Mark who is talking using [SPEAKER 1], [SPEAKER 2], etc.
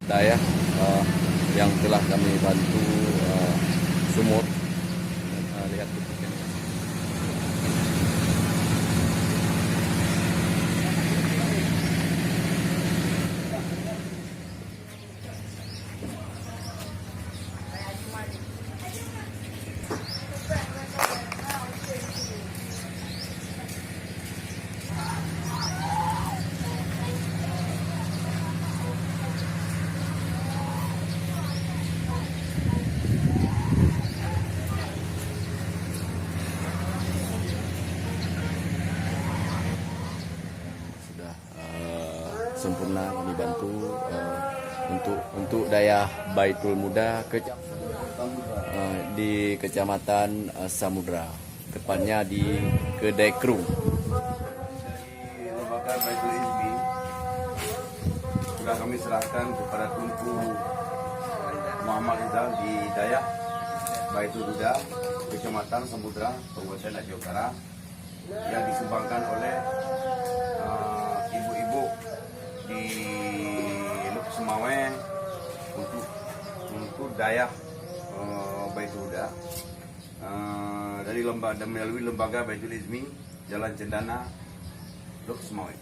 [SPEAKER 1] Daya yang telah kami bantu sumur. Lihat bentuknya. Sempurna kami bantu untuk daya Baitul Muda di Kecamatan Samudra, tepatnya di Kedai Krung.
[SPEAKER 2] Dari lembaga Baitul Izmi sudah kami serahkan kepada Tunku Muhammad Rizal di Dayak Baitul Muda Kecamatan Samudra, Kabupaten Aceh Utara, yang disumbangkan oleh ibu-ibu di Luk Semawe untuk Dayak Baitul Muda dari lembaga, melalui lembaga Baitul Izmi Jalan Cendana Luk Semawe.